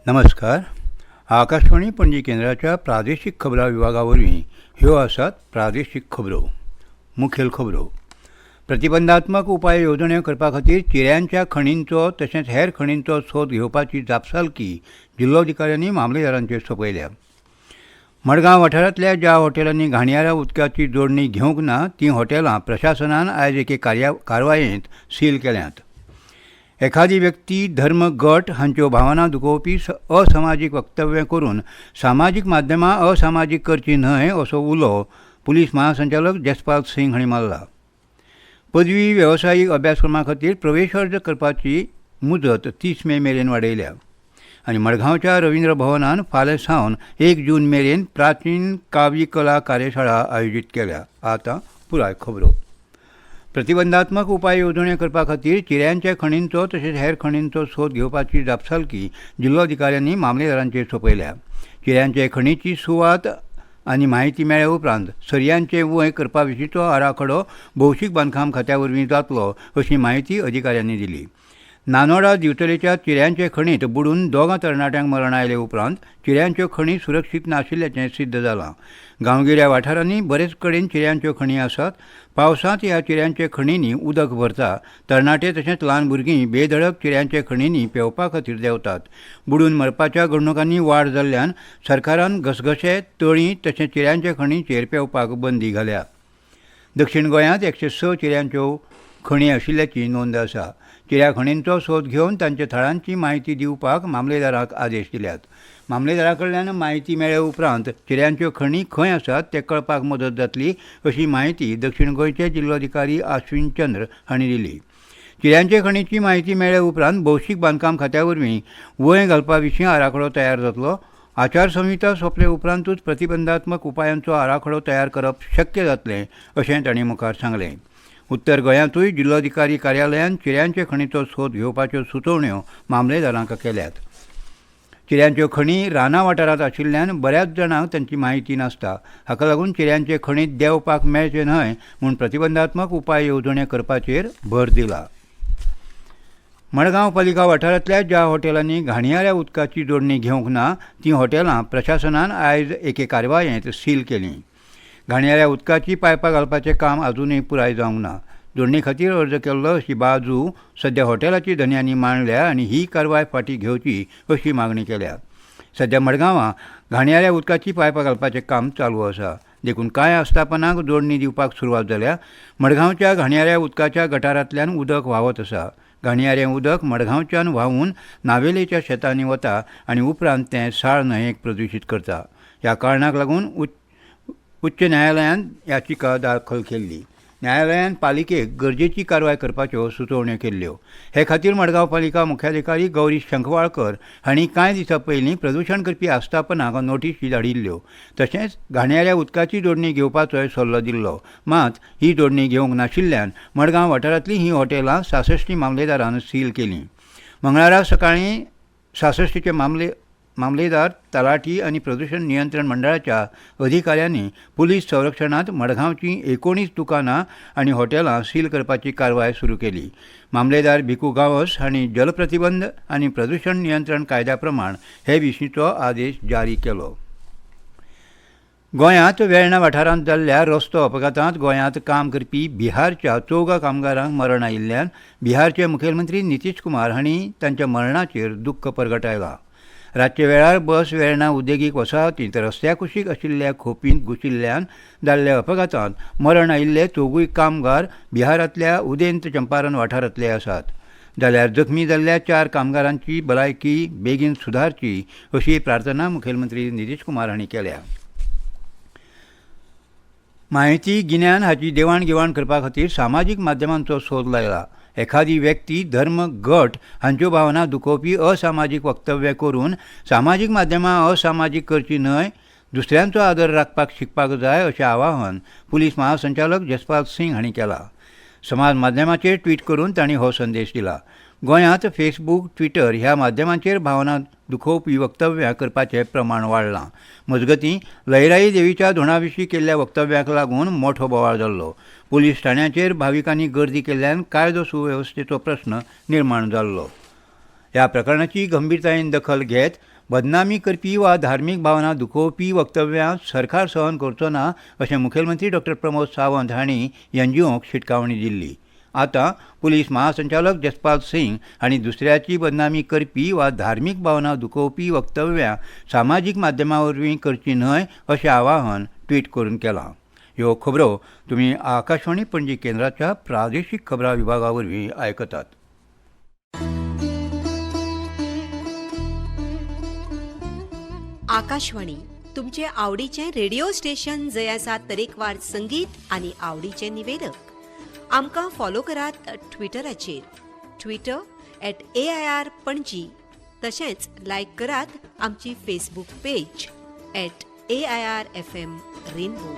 नमस्कार. आकाशवाणी पणजी केंद्राच्या प्रादेशीक खबरां विभागावरवीं ह्यो आसात प्रादेशीक खबरो. मुखेल खबरो. प्रतिबंधात्मक उपाय येवजण्यो करपा खातीर चिऱ्यांच्या खणींचो तशेंच हेर खणींचो सोद घेवपाची जापसालकी जिल्लोधिकाऱ्यांनी मामलेदारांचेर सोपयल्या. मडगांव वाठारांतल्या ज्या हॉटेलांनी घाणयाऱ्या उदकाची जोडणी घेवंक ना तीं हॉटेलां प्रशासनान आयज एके कारवायेंत सील केल्यांत. एखादी व्यक्ती, धर्म, गट हांच्यो भावना दुखोवपी असामाजीक वक्तव्य करून सामाजीक माध्यमां असामाजीक करची न्हय असो उलो पुलीस महासंचालक जसपाल सिंग हांणी मारला. पदवी वेवसायीक अभ्यासक्रमा खातीर प्रवेश अर्ज करपाची मुजत 30 मे मेरेन वाडयल्या. आनी मडगांवच्या रवींद्र भवनान फाल्यां सावन 1 जून मेरेन प्राचीन काव्य कला कार्यशाळा आयोजीत केल्या. आतां पुराय खबरो. प्रतिबंधात्मक उपाय येवजण्यो करपा खातीर चिऱ्यांच्या खणींचो तशेंच हेर खणींचो सोद घेवपाची जापसालकी जिल्लोधिकाऱ्यांनी मामलेदारांचेर सोपयल्या. चिऱ्यांचे खणीची सुवात आनी म्हायती मेळ्ळे उपरांत सर्यांचे वय करपा विशींचो आराखडो भौशीक बांदकाम खात्या वरवीं जातलो अशी माहिती अधिकाऱ्यांनी दिली. नानोडा दिवचलेच्या चिऱ्यांचे खणींत बुडून 2 तरणाट्यांक मरण आयले उपरांत चिऱ्यांच्यो खणी सुरक्षीत नाशिल्ल्याचें सिद्ध जालां. गांवगिऱ्या वाठारांनी बरेच कडेन चिऱ्यांच्यो खणी आसात. पावसांत ह्या चिऱ्यांचे खणींनी उदक भरता. तरणाटे तशेंच ल्हान भुरगीं बेधडक चिऱ्यांचे खणींनी पेंवपा खातीर देंवतात. बुडून मरपाच्या घडणुकांनी वाड जाल्ल्यान सरकारान घसघशे, तळीं तशेंच चिऱ्यांचे खणींचेर पेंवपाक बंदी घाल्या. दक्षिण गोंयांत 106 चिऱ्यांच्यो खणी आशिल्ल्याची नोंद आसा. चिऱ्या खणींचो सोद घेवन तांच्या थळांची माहिती दिवपाक मामलेदारांक आदेश दिल्यात. मामलेदारा कडल्यान माहिती मेळ्ळे उपरांत चिऱ्यांच्यो खणी खंय आसात तें कळपाक मदत जातली अशी माहिती दक्षिण गोंयचे जिल्लोधिकारी आश्विन चंद्र हांणी दिली. चिऱ्यांचे खणीची माहिती मेळ्ळे उपरांत भौशीक बांदकाम खात्या वरवीं वंय घालपा विशीं आराखडो तयार जातलो. आचारसंहिता सोंपले उपरांतूच प्रतिबंधात्मक उपायांचो आराखडो तयार करप शक्य जातलें अशें तांणी मुखार सांगलें. उत्तर गोंयांतूय जिल्लोधिकारी कार्यालयान चिऱ्यांचे खणीचो सोद घेवपाच्यो सुचोवण्यो मामलेदारांक केल्यात. चिऱ्यांच्यो खणी राना वाठारांत आशिल्ल्यान बऱ्याच जाणांक तांची माहिती नासता. हाका लागून चिऱ्यांचे खणींत देंवपाक मेळचे न्हय म्हूण प्रतिबंधात्मक उपाय येवजण्यो करपाचेर भर दिला. मडगांव पालिका वाठारांतल्या ज्या हॉटेलांनी घाणयाऱ्या उदकाची जोडणी घेवंक ना तीं हॉटेलां प्रशासनान आयज एके कारवायेंत सील केलीं. घाणयाऱ्या उदकाची पायपां घालपाचें काम अजूनय पुराय जावंक ना. जोडणी खातीर अर्ज केल्लो अशी बाजू सध्या हॉटेलाची धन्यांनी मांडल्या आनी ही कारवाय फाटीं घेवची अशी मागणी केल्या. सध्या मडगांवां घाणयाऱ्या उदकाची पायपां घालपाचें काम चालू आसा. देखून कांय आस्थापनांक जोडणी दिवपाक सुरवात जाल्या. मडगांवच्या घाणयाऱ्या उदकाच्या गटारांतल्यान उदक व्हांवत आसा. घाणयारें उदक मडगांवच्यान व्हांवून नावेलेच्या शेतांनी वता आनी उपरांत तें साळ न्हंयेक प्रदुशीत करता. ह्या कारणाक लागून उच्च न्यायालयान याचिका दाखल केल्ली. न्यायालयान पालिकेक गरजेची कारवाय करपाच्यो सुचोवण्यो केल्ल्यो. हे खातीर मडगांव पालिका मुख्याधिकारी गौरी शंखवाळकर हांणी कांय दिसां पयलीं प्रदुशण करपी आस्थापनांक नोटीशी धाडिल्ल्यो. तशेंच घाणयाऱ्या उदकाची जोडणी घेवपाचोय सल्लो दिल्लो. मात ही जोडणी घेवंक नाशिल्ल्यान मडगांव वाठारांतलीं ही हॉटेलां 66 मामलेदारान सील केलीं. मंगळारा सकाळीं 66चे मामलेदार, तलाठी आनी प्रदूषण नियंत्रण मंडळाच्या अधिकाऱ्यांनी पुलीस संरक्षणांत मडगांवचीं 19 दुकानां आनी हॉटेलां सील करपाची कारवाय सुरू केली. मामलेदार भिकू गांवस हांणी जलप्रतिबंध आनी प्रदूषण नियंत्रण कायद्या प्रमाण हे विशींचो आदेश जारी केलो. गोंयांत वेर्णा वाठारांत जाल्ल्या रस्तो अपघातांत गोंयांत काम करपी बिहारच्या 14 कामगारांक मरण आयिल्ल्यान बिहारचे मुखेलमंत्री नितीश कुमार हांणी तांच्या मरणाचेर दुख्ख परगटायलां. रातचे वेळार बस वेर्णा उद्देगीक वसाहतींत रस्त्या कुशीक आशिल्ल्या खोपींत घुशिल्ल्यान जाल्ल्या अपघातांत मरण आयिल्ले 14 कामगार बिहारांतल्या उदेंत चंपारण वाठारांतले आसात. जाल्यार जखमी जाल्ल्या 4 कामगारांची भलायकी बेगीन सुदारची अशी प्रार्थना मुखेलमंत्री नितीश कुमार हांणी केल्या. माहिती गिन्यान हाची देवाण घेवाण करपा खातीर सामाजीक माध्यमांचो सोद लायला. एखादी व्यक्ती, धर्म, गट हांच्यो भावना दुखोवपी असामाजीक वक्तव्य करून सामाजीक माध्यमां असामाजीक करची न्हय, दुसऱ्यांचो आदर राखपाक शिकपाक जाय अशें आवाहन पुलीस महासंचालक जसपाल सिंग हांणी केलां. समाज माध्यमाचेर ट्वीट करून तांणी हो संदेश दिला. गोंयांत फेसबूक, ट्विटर ह्या माध्यमांचेर भावना दुखोवपी वक्तव्यां करपाचें प्रमाण वाडलां. मजगतीं लयराई देवीच्या धोंडा विशीं केल्ल्या वक्तव्याक लागून मोठो बोवाळ जाल्लो. पुलीस ठाण्याचेर भाविकांनी गर्दी केल्ल्यान कायदो सुवेवस्थेचो प्रस्न निर्माण जाल्लो. ह्या प्रकरणाची गंभीरतायेन दखल घेत बदनामी करपी वा धार्मीक भावना दुखोवपी वक्तव्यां सरकार सहन करचो ना अशें मुखेलमंत्री डॉ प्रमोद सावंत हांणी एनजीओक शिटकावणी दिल्ली. आतां पुलीस महासंचालक जसपाल सिंग हांणी दुसऱ्याची बदनामी करपी वा धार्मीक भावना दुखोवपी वक्तव्यां सामाजीक माध्यमां वरवीं करची न्हय अशें आवाहन ट्वीट करून केलां. ह्यो खबरो तुमी आकाशवाणी पणजी केंद्राच्या प्रादेशीक खबरां विभागा वरवीं आयकतात. आकाशवाणी तुमचे आवडीचे रेडिओ स्टेशन जंय आसा तरेकवार संगीत आनी आवडीचे निवेदक. आमकां फॉलो करात ट्विटराचेर Twitter@AIR पणजी. तशेंच लायक करात आमची Facebook page @AIR FM rainbow.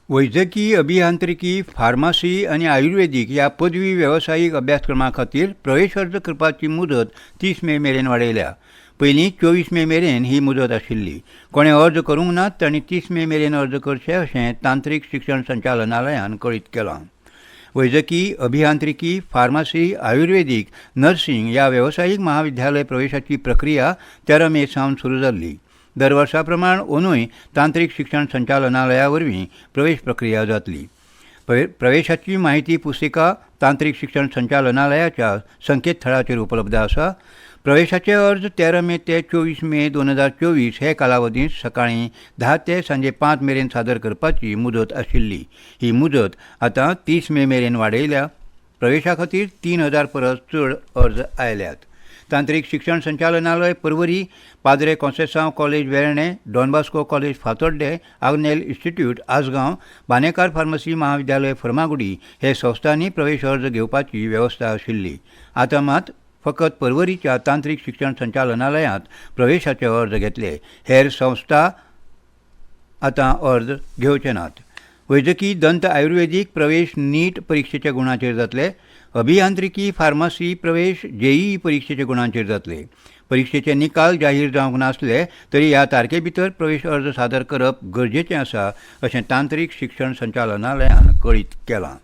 वैजकी अभियांत्रिकी, फार्मासी आनी आयुर्वेदीक ह्या पदवी वेवसायीक अभ्यासक्रमा खातीर प्रवेश अर्ज करपाची मुदत 30 मे मेरेन वाडयल्या. पयलीं 24 मे मेरेन ही मुदत आशिल्ली. कोणें अर्ज करूंक नात तांणी 30 मे मेरेन अर्ज करचे अशें तांत्रीक शिक्षण संचालनालयान कळीत केलां. वैजकी, अभियांत्रिकी, फार्मासी, आयुर्वेदीक, नर्सिंग ह्या वेवसायीक महाविद्यालय प्रवेशाची प्रक्रिया 13 मे सावन सुरू जाल्ली. दर वर्सा प्रमाण अंदूय तांत्रीक शिक्षण संचालनालया वरवीं प्रवेश प्रक्रिया जातली. प्रवेशाची माहिती पुस्तिका तांत्रीक शिक्षण संचालनालयाच्या संकेतथळाचेर उपलब्ध आसा. प्रवेशाचे अर्ज 13 मे ते 24 मे 2024 हे कालावधींत सकाळीं 10 ते सांजे 5 मेरेन सादर करपाची मुदत आशिल्ली. ही मुदत आतां 30 मे मेरेन वाडयल्या. प्रवेशा खातीर 3000 परस चड अर्ज आयल्यात. तांत्रीक शिक्षण संचालनालय Porvorim, Padre Conceicao college Verna, Don Bosco college Fatorda, Agnel institute Assagao, Banekar pharmacy महाविद्यालय फर्मागुडी हे संस्थांनी प्रवेश अर्ज घेवपाची वेवस्था आशिल्ली. आतां मात फकत परवरीच्या तांत्रीक शिक्षण संचालनालयांत प्रवेशाचे अर्ज घेतले. हेर संस्था आतां अर्ज घेवचे नात. वैजकी, दंत आयुर्वेदीक प्रवेश नीट परीक्षेच्या गुणांचेर जातले. अभियांत्रिकी, फार्मसी प्रवेश JEE परीक्षेच्या गुणांचेर जातले. परीक्षेचे निकाल जाहीर जावंक नासले तरी ह्या तारखे भितर प्रवेश अर्ज सादर करप गरजेचें आसा अशें तांत्रीक शिक्षण संचालनालयान कळीत केलां.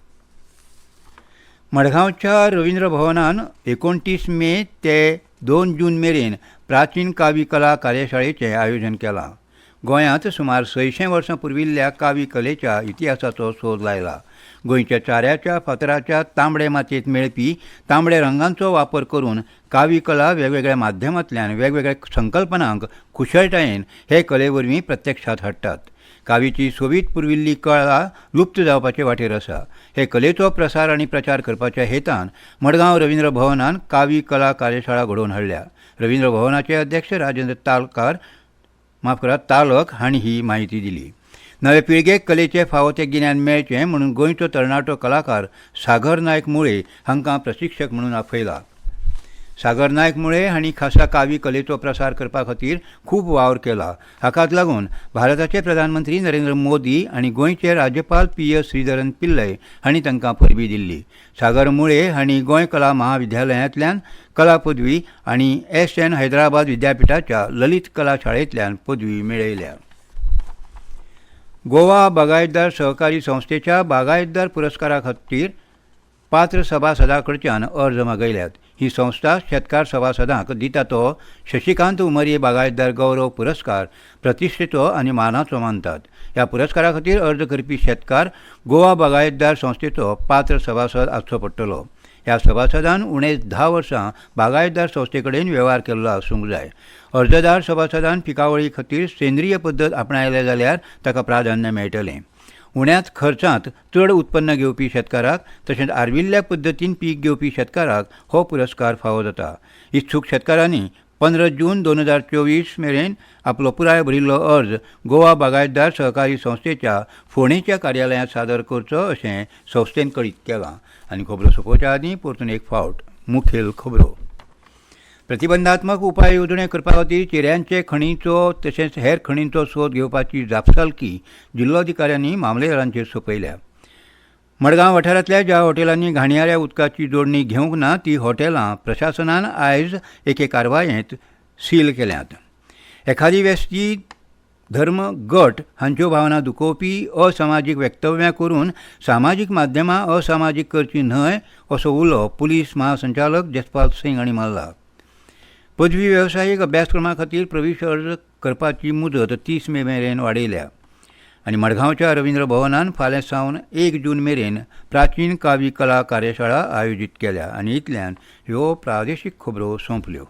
मडगांवच्या रवींद्र भवनान 29 मे ते 2 जून मेरेन प्राचीन कावी कला कार्यशाळेचें आयोजन केलां. गोंयांत सुमार 600 वर्सां पुर्विल्ल्या कावी कलेच्या इतिहासाचो सोद लायला. गोंयच्या चाऱ्याच्या फातराच्या तांबडे मातयेंत मेळपी तांबडे रंगांचो वापर करून कावी कला वेगवेगळ्या माध्यमांतल्यान वेगवेगळ्या संकल्पनांक कुशळटायेन हे कले वरवीं प्रत्यक्षांत हाडटात. कावीची सोबीत पुर्विल्ली कला लुप्त जावपाचे वाटेर आसा. हे कलेचो प्रसार आनी प्रचार करपाच्या हेतान मडगांव रवींद्र भवनान कावी कला कार्यशाळा घडोवन हाडल्या. रवींद्र भवनाचे अध्यक्ष राजेंद्र तालक हांणी ही माहिती दिली. नवे पिळगेक कलेचे फावो तें गिन्यान मेळचें म्हणून गोंयचो तरणाटो कलाकार सागर नायक मुळे हांकां प्रशिक्षक म्हणून आपयला. सागर नायक मुळे हांणी खासा कावी कलेचो प्रसार करपा खातीर खूब वावर केला. हाकाच लागून भारताचे प्रधानमंत्री नरेंद्र मोदी आनी गोंयचे राज्यपाल PS श्रीधरन पिल्लय हांणी तांकां परबी दिल्ली. सागर मुळे हांणी गोंय कला महाविद्यालयांतल्यान कला पदवी आनी SN हैदराबाद विद्यापिठाच्या ललीत कला शाळेंतल्यान पदवी मेळयल्या. गोवा बागायतदार सहकारी संस्थेच्या बागायतदार पुरस्कारा खातीर पात्र सभासदां कडच्यान अर्ज मागयल्यात. ही संस्था शेतकार सभासदांक दिता तो शशिकांत उमरये बागायतदार गौरव पुरस्कार प्रतिश्ठेचो आनी मानाचो मानतात. ह्या पुरस्कारा खातीर अर्ज करपी शेतकार गोवा बागायतदार संस्थेचो पात्र सभासद आसचो पडटलो. ह्या सभासदान उणेच 10 वर्सां बागायतदार संस्थे कडेन वेव्हार केल्लो आसूंक जाय. अर्जदार सभासदान पिकावळी खातीर सेंद्रीय पद्दत आपणायले जाल्यार ताका प्राधान्य मेळटलें. उण्याच खर्चांत चड उत्पन्न घेवपी शेतकाराक तशेंच आर्विल्ल्या पद्दतीन पीक घेवपी शेतकाराक हो पुरस्कार फावो जाता. इच्छूक शेतकारांनी 15 जून 2024 मेरेन आपलो पुराय भरिल्लो अर्ज गोवा बागायतदार सहकारी संस्थेच्या फोंडेच्या कार्यालयांत सादर करचो अशें संस्थेन कळीत केलां. आनी खबरो सोंपोवच्या आदीं परतून एक फावट मुखेल खबरो. प्रतिबंधात्मक उपाय येवजणे करपा खातीर चिऱ्यांचे खणींचो तशेंच हेर खणींचो सोद घेवपाची जापसालकी जिल्लोधिकाऱ्यांनी मामलेदारांचेर सोपयल्या. मडगांव वाठारांतल्या ज्या हॉटेलांनी घाणयाऱ्या उदकाची जोडणी घेवंक ना ती हॉटेलां प्रशासनान आयज एके कारवायेंत सील केल्यात. एखादी व्यक्ती धर्म गट हांच्यो भावना दुखोवपी असामाजीक वक्तव्यां करून सामाजीक माध्यमां असामाजीक करची न्हय असो उलो पुलीस महासंचालक जसपाल सिंग हांणी मारला. पदवी वेवसायीक अभ्यासक्रमा खातीर प्रवेश अर्ज करपाची मुदत 30 मे मेरेन वाडयल्या आनी मडगांवच्या रवींद्र भवनान फाल्यां सावन 1 जून मेरेन प्राचीन कावी कला कार्यशाळा आयोजीत केल्या. आनी इतल्यान ह्यो प्रादेशीक खबरो सोंपल्यो.